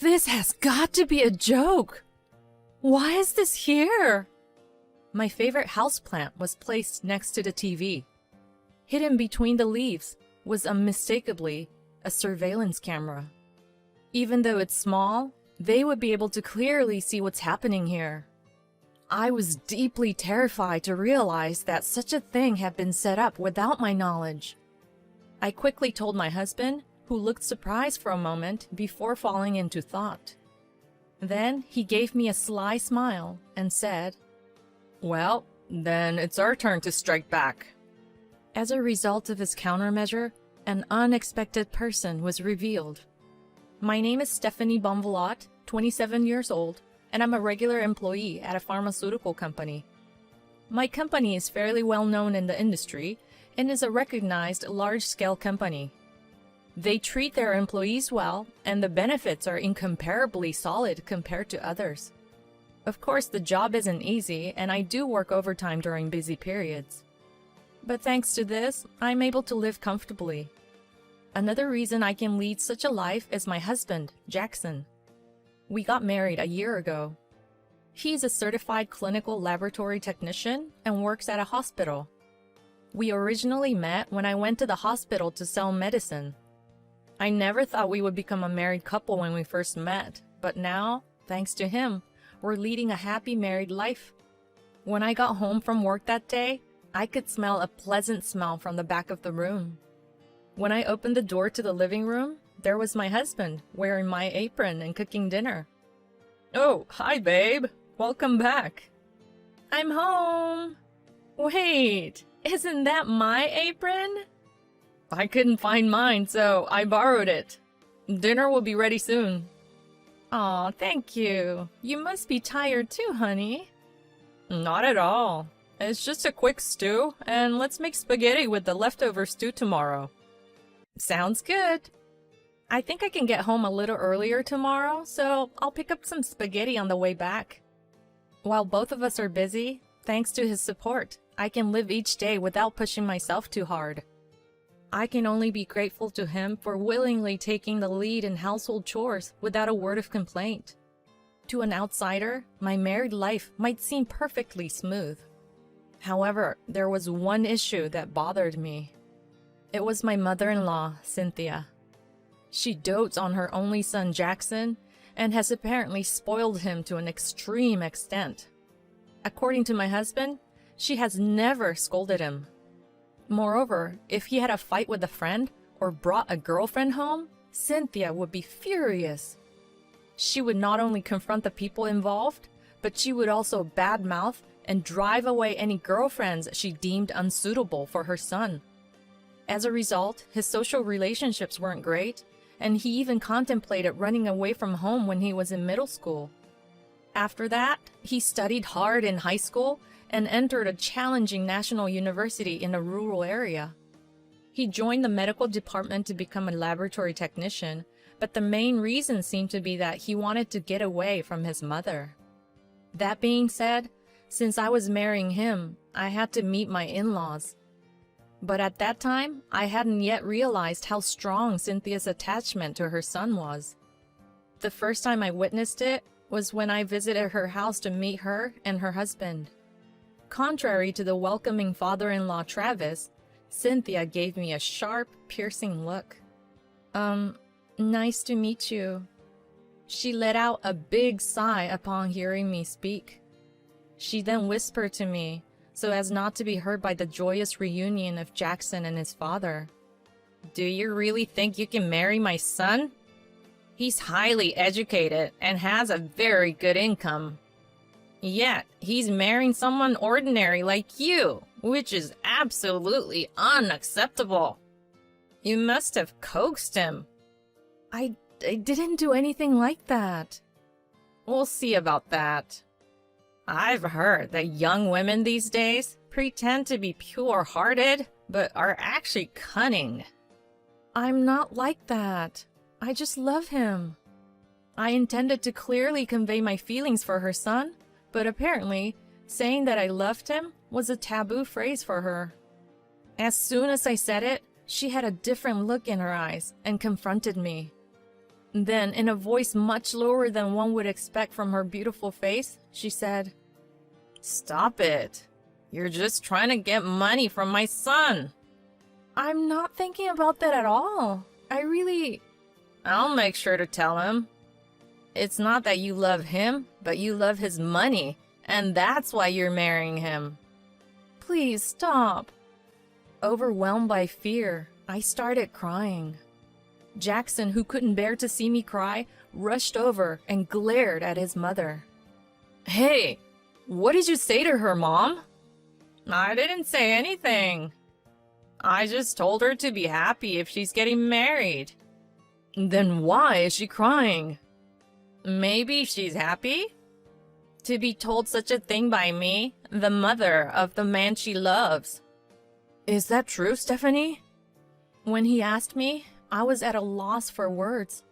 This has got to be a joke! Why is this here? My favorite houseplant was placed next to the TV. Hidden between the leaves was unmistakably a surveillance camera. Even though it's small, they would be able to clearly see what's happening here. I was deeply terrified to realize that such a thing had been set up without my knowledge. I quickly told my husband, who looked surprised for a moment before falling into thought. Then he gave me a sly smile and said, "Well, then it's our turn to strike back." As a result of his countermeasure, an unexpected person was revealed. My name is Stephanie Bonvalot, 27 years old, and I'm a regular employee at a pharmaceutical company. My company is fairly well known in the industry and is a recognized large-scale company. They treat their employees well, and the benefits are incomparably solid compared to others. Of course, the job isn't easy, and I do work overtime during busy periods. But thanks to this, I'm able to live comfortably. Another reason I can lead such a life is my husband, Jackson. We got married a year ago. He's a certified clinical laboratory technician and works at a hospital. We originally met when I went to the hospital to sell medicine. I never thought we would become a married couple when we first met, but now, thanks to him, we're leading a happy married life. When I got home from work that day, I could smell a pleasant smell from the back of the room. When I opened the door to the living room, there was my husband, wearing my apron and cooking dinner. "Oh, hi, babe. Welcome back." "I'm home." "Wait, isn't that my apron?" "I couldn't find mine, so I borrowed it. Dinner will be ready soon." "Aw, thank you. You must be tired too, honey." "Not at all. It's just a quick stew, and let's make spaghetti with the leftover stew tomorrow." "Sounds good. I think I can get home a little earlier tomorrow, so I'll pick up some spaghetti on the way back." While both of us are busy, thanks to his support, I can live each day without pushing myself too hard. I can only be grateful to him for willingly taking the lead in household chores without a word of complaint. To an outsider, my married life might seem perfectly smooth. However, there was one issue that bothered me. It was my mother-in-law, Cynthia. She dotes on her only son, Jackson, and has apparently spoiled him to an extreme extent. According to my husband, she has never scolded him. Moreover, if he had a fight with a friend or brought a girlfriend home, Cynthia would be furious. She would not only confront the people involved, but she would also badmouth and drive away any girlfriends she deemed unsuitable for her son. As a result, his social relationships weren't great, and he even contemplated running away from home when he was in middle school. After that, he studied hard in high school and entered a challenging national university in a rural area. He joined the medical department to become a laboratory technician, but the main reason seemed to be that he wanted to get away from his mother. That being said, since I was marrying him, I had to meet my in-laws. But at that time, I hadn't yet realized how strong Cynthia's attachment to her son was. The first time I witnessed it was when I visited her house to meet her and her husband. Contrary to the welcoming father-in-law Travis, Cynthia gave me a sharp, piercing look. Nice to meet you." She let out a big sigh upon hearing me speak. She then whispered to me, so as not to be heard by the joyous reunion of Jackson and his father. "Do you really think you can marry my son? He's highly educated and has a very good income. Yet, he's marrying someone ordinary like you, which is absolutely unacceptable. You must have coaxed him." I didn't do anything like that." "We'll see about that. I've heard that young women these days pretend to be pure-hearted, but are actually cunning." "I'm not like that. I just love him." I intended to clearly convey my feelings for her son, but apparently, saying that I loved him was a taboo phrase for her. As soon as I said it, she had a different look in her eyes and confronted me. Then, in a voice much lower than one would expect from her beautiful face, she said, "Stop it. You're just trying to get money from my son." "I'm not thinking about that at all. I'll make sure to tell him. It's not that you love him, but you love his money, and that's why you're marrying him." "Please stop." Overwhelmed by fear, I started crying. Jackson, who couldn't bear to see me cry, rushed over and glared at his mother. "Hey, what did you say to her, Mom?" "I didn't say anything. I just told her to be happy if she's getting married." "Then why is she crying?" "Maybe she's happy to be told such a thing by me, the mother of the man she loves." "Is that true, Stephanie?" When he asked me, I was at a loss for words.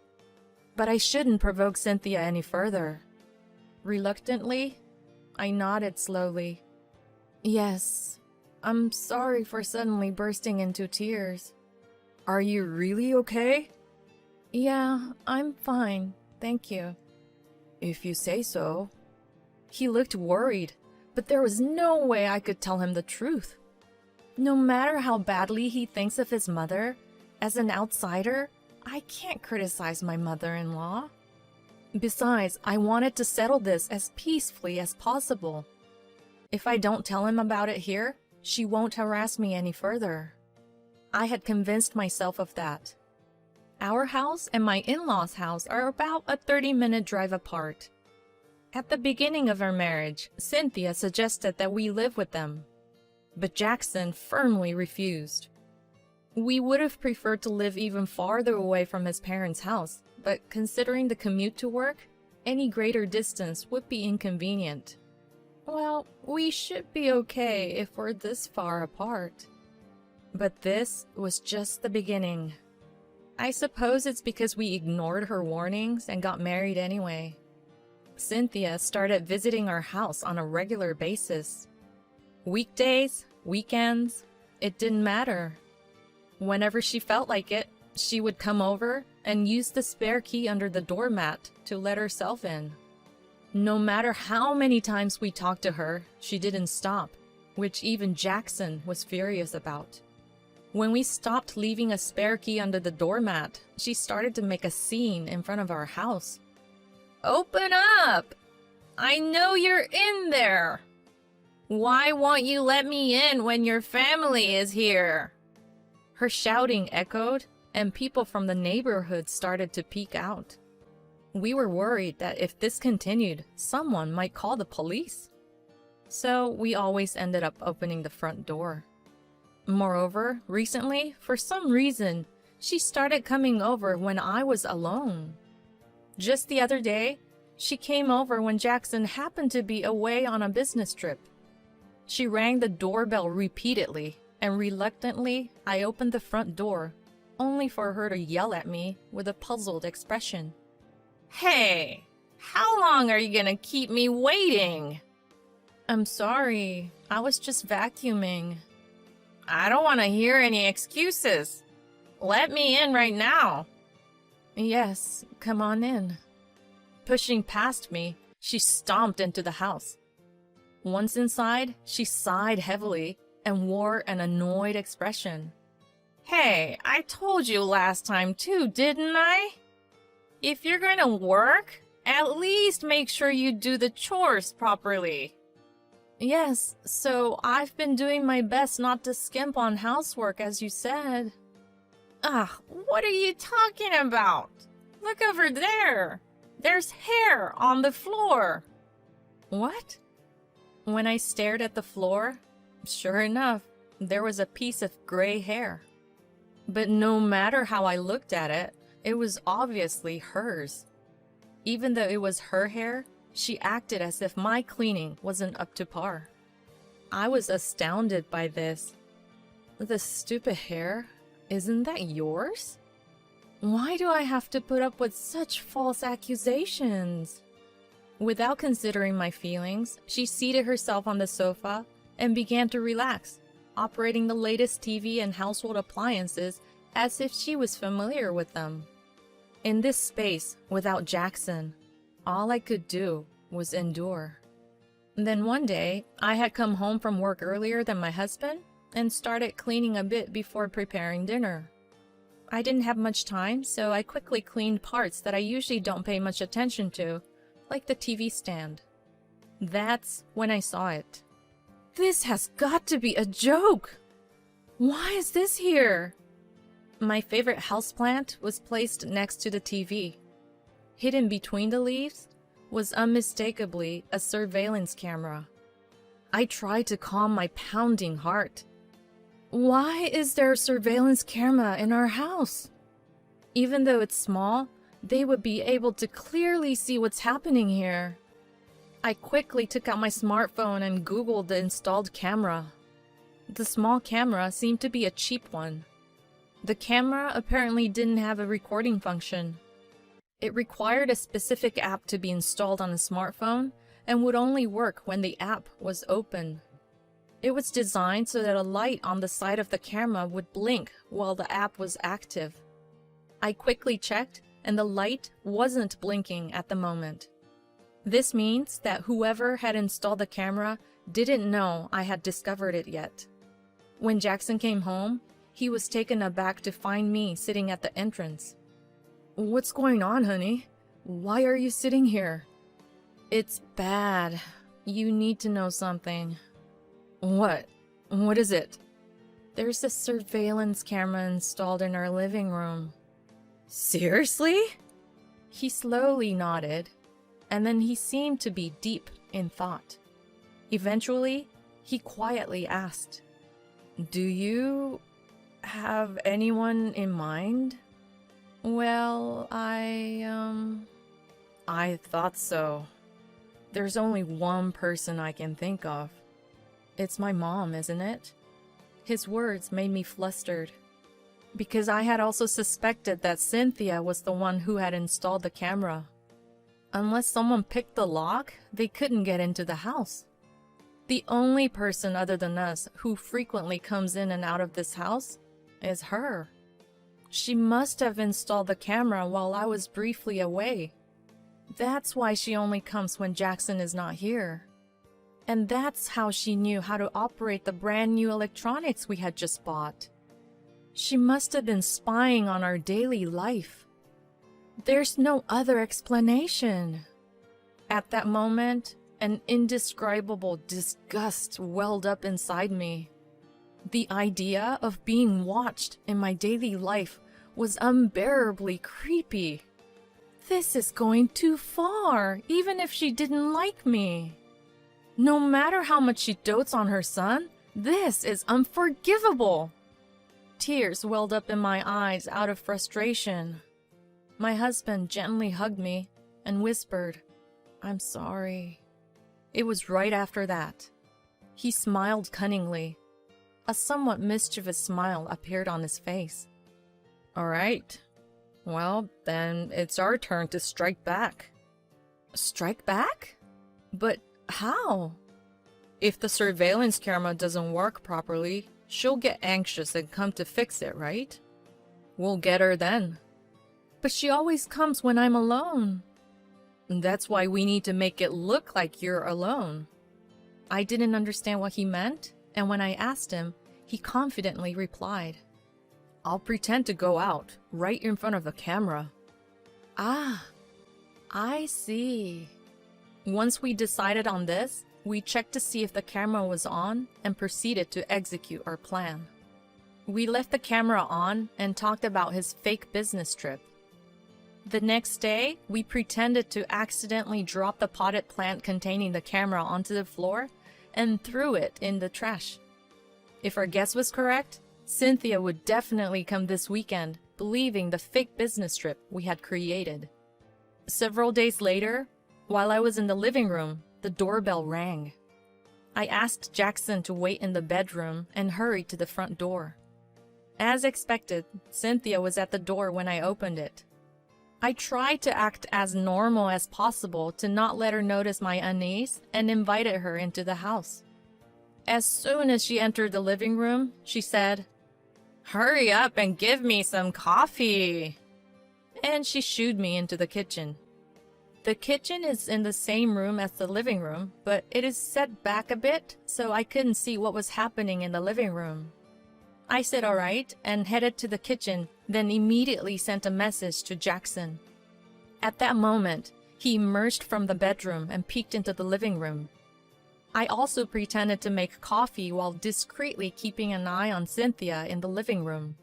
But I shouldn't provoke Cynthia any further. Reluctantly, I nodded slowly. "Yes, I'm sorry for suddenly bursting into tears." "Are you really okay?" "Yeah, I'm fine, thank you." "If you say so." He looked worried, but there was no way I could tell him the truth. No matter how badly he thinks of his mother, as an outsider, I can't criticize my mother-in-law. Besides, I wanted to settle this as peacefully as possible. If I don't tell him about it here, she won't harass me any further. I had convinced myself of that. Our house and my in-laws' house are about a 30-minute drive apart. At the beginning of our marriage, Cynthia suggested that we live with them, but Jackson firmly refused. We would have preferred to live even farther away from his parents' house, but considering the commute to work, any greater distance would be inconvenient. Well, we should be okay if we're this far apart. But this was just the beginning. I suppose it's because we ignored her warnings and got married anyway. Cynthia started visiting our house on a regular basis. Weekdays, weekends, it didn't matter. Whenever she felt like it, she would come over and use the spare key under the doormat to let herself in. No matter how many times we talked to her, she didn't stop, which even Jackson was furious about. When we stopped leaving a spare key under the doormat, she started to make a scene in front of our house. "Open up! I know you're in there! Why won't you let me in when your family is here?" Her shouting echoed, and people from the neighborhood started to peek out. We were worried that if this continued, someone might call the police. So we always ended up opening the front door. Moreover, recently, for some reason, she started coming over when I was alone. Just the other day, she came over when Jackson happened to be away on a business trip. She rang the doorbell repeatedly, and reluctantly, I opened the front door, only for her to yell at me with a puzzled expression. "Hey, how long are you gonna keep me waiting?" "I'm sorry, I was just vacuuming." "I don't want to hear any excuses. Let me in right now." "Yes, come on in." Pushing past me, she stomped into the house. Once inside, she sighed heavily and wore an annoyed expression. "Hey, I told you last time too, didn't I? If you're gonna work, at least make sure you do the chores properly." "Yes, so I've been doing my best not to skimp on housework as you said." "Ugh, what are you talking about? Look over there. There's hair on the floor." "What?" When I stared at the floor, sure enough, there was a piece of gray hair. But no matter how I looked at it, it was obviously hers. Even though it was her hair, she acted as if my cleaning wasn't up to par. I was astounded by this. "The stupid hair, isn't that yours? Why do I have to put up with such false accusations?" Without considering my feelings, she seated herself on the sofa and began to relax, operating the latest TV and household appliances as if she was familiar with them. In this space, without Jackson, all I could do was endure. Then one day, I had come home from work earlier than my husband and started cleaning a bit before preparing dinner. I didn't have much time, so I quickly cleaned parts that I usually don't pay much attention to, like the TV stand. That's when I saw it. This has got to be a joke! Why is this here? My favorite houseplant was placed next to the TV. Hidden between the leaves was unmistakably a surveillance camera. I tried to calm my pounding heart. Why is there a surveillance camera in our house? Even though it's small, they would be able to clearly see what's happening here. I quickly took out my smartphone and Googled the installed camera. The small camera seemed to be a cheap one. The camera apparently didn't have a recording function. It required a specific app to be installed on a smartphone and would only work when the app was open. It was designed so that a light on the side of the camera would blink while the app was active. I quickly checked, and the light wasn't blinking at the moment. This means that whoever had installed the camera didn't know I had discovered it yet. When Jackson came home, he was taken aback to find me sitting at the entrance. "What's going on, honey? Why are you sitting here?" "It's bad. You need to know something." "What? What is it?" "There's a surveillance camera installed in our living room." "Seriously?" He slowly nodded, and then he seemed to be deep in thought. Eventually, he quietly asked, "Do you have anyone in mind?" "Well, I thought so. There's only one person I can think of. It's my mom, isn't it?" His words made me flustered, because I had also suspected that Cynthia was the one who had installed the camera. Unless someone picked the lock, they couldn't get into the house. The only person other than us who frequently comes in and out of this house is her. She must have installed the camera while I was briefly away. That's why she only comes when Jackson is not here. And that's how she knew how to operate the brand new electronics we had just bought. She must have been spying on our daily life. There's no other explanation. At that moment, an indescribable disgust welled up inside me. The idea of being watched in my daily life was unbearably creepy. This is going too far, even if she didn't like me. No matter how much she dotes on her son, this is unforgivable. Tears welled up in my eyes out of frustration. My husband gently hugged me and whispered, "I'm sorry." It was right after that. He smiled cunningly. A somewhat mischievous smile appeared on his face. "All right. Well, then it's our turn to strike back." "Strike back? But how?" "If the surveillance camera doesn't work properly, she'll get anxious and come to fix it, right? We'll get her then." "But she always comes when I'm alone." "That's why we need to make it look like you're alone." I didn't understand what he meant, and when I asked him, he confidently replied, "I'll pretend to go out, right in front of the camera." Ah, I see. Once we decided on this, we checked to see if the camera was on and proceeded to execute our plan. We left the camera on and talked about his fake business trip. The next day, we pretended to accidentally drop the potted plant containing the camera onto the floor and threw it in the trash. If our guess was correct, Cynthia would definitely come this weekend, believing the fake business trip we had created. Several days later, while I was in the living room, the doorbell rang. I asked Jackson to wait in the bedroom and hurried to the front door. As expected, Cynthia was at the door when I opened it. I tried to act as normal as possible to not let her notice my unease and invited her into the house. As soon as she entered the living room, she said, "Hurry up and give me some coffee." and she shooed me into the kitchen. The kitchen is in the same room as the living room, but it is set back a bit, so I couldn't see what was happening in the living room. I said alright and headed to the kitchen, then immediately sent a message to Jackson. At that moment, he emerged from the bedroom and peeked into the living room. I also pretended to make coffee while discreetly keeping an eye on Cynthia in the living room.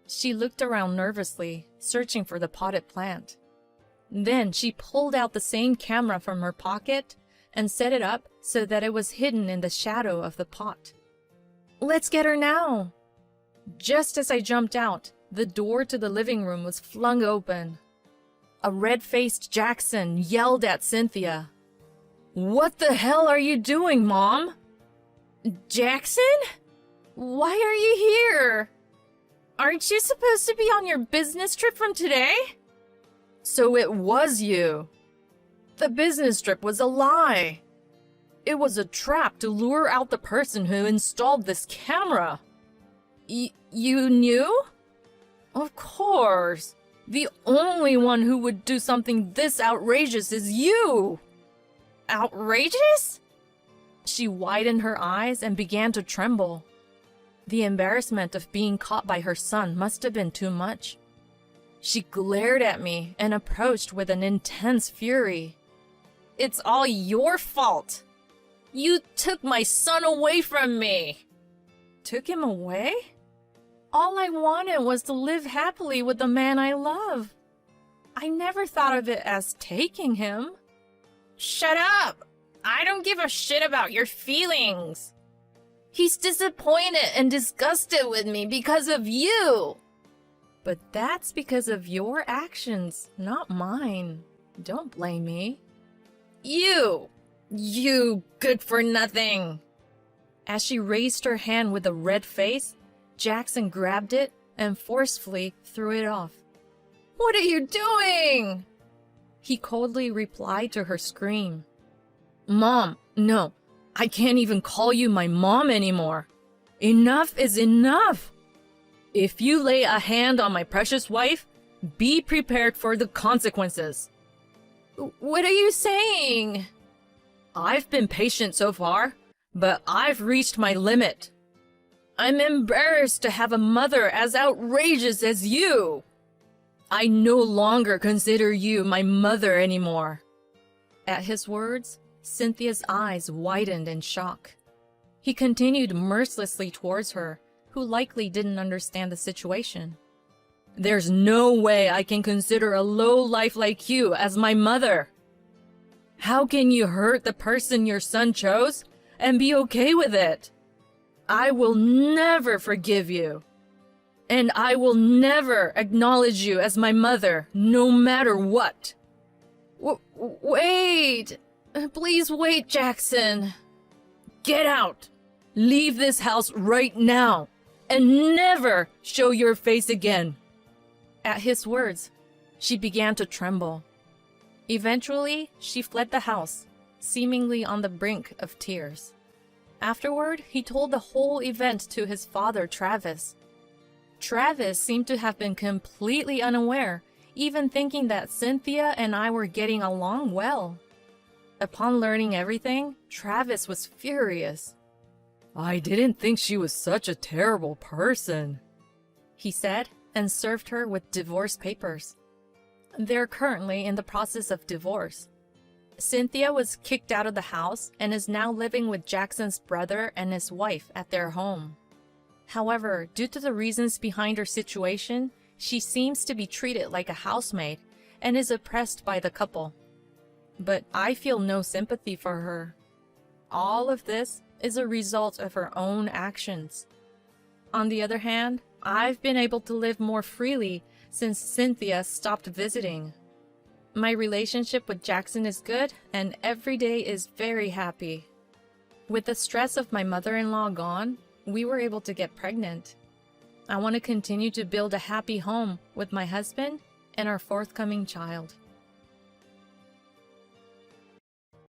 She looked around nervously, searching for the potted plant. Then she pulled out the same camera from her pocket and set it up so that it was hidden in the shadow of the pot. "Let's get her now!" Just as I jumped out, the door to the living room was flung open. A red-faced Jackson yelled at Cynthia. "What the hell are you doing, Mom?" "Jackson? Why are you here? Aren't you supposed to be on your business trip from today?" "So it was you. The business trip was a lie. It was a trap to lure out the person who installed this camera." You knew?" "Of course. The only one who would do something this outrageous is you." "Outrageous?" She widened her eyes and began to tremble. The embarrassment of being caught by her son must have been too much. She glared at me and approached with an intense fury. "It's all your fault. You took my son away from me." "Took him away? All I wanted was to live happily with the man I love. I never thought of it as taking him." "Shut up! I don't give a shit about your feelings. He's disappointed and disgusted with me because of you." "But that's because of your actions, not mine. Don't blame me." You good for nothing." As she raised her hand with a red face, Jackson grabbed it and forcefully threw it off. "What are you doing?" He coldly replied to her scream. "Mom, no, I can't even call you my mom anymore. Enough is enough. If you lay a hand on my precious wife, be prepared for the consequences." "What are you saying?" "I've been patient so far, but I've reached my limit. I'm embarrassed to have a mother as outrageous as you. I no longer consider you my mother anymore." At his words, Cynthia's eyes widened in shock. He continued mercilessly towards her, who likely didn't understand the situation. "There's no way I can consider a lowlife like you as my mother. How can you hurt the person your son chose and be okay with it? I will never forgive you. And I will never acknowledge you as my mother, no matter what." Wait! Please wait, Jackson. "Get out! Leave this house right now, and never show your face again." At his words, she began to tremble. Eventually, she fled the house, seemingly on the brink of tears. Afterward, he told the whole event to his father, Travis. Travis seemed to have been completely unaware, even thinking that Cynthia and I were getting along well. Upon learning everything, Travis was furious. "I didn't think she was such a terrible person," he said, and served her with divorce papers. They're currently in the process of divorce. Cynthia was kicked out of the house and is now living with Jackson's brother and his wife at their home. However, due to the reasons behind her situation, she seems to be treated like a housemaid and is oppressed by the couple. But I feel no sympathy for her. All of this is a result of her own actions. On the other hand, I've been able to live more freely since Cynthia stopped visiting. My relationship with Jackson is good, and every day is very happy. With the stress of my mother-in-law gone, we were able to get pregnant. I want to continue to build a happy home with my husband and our forthcoming child.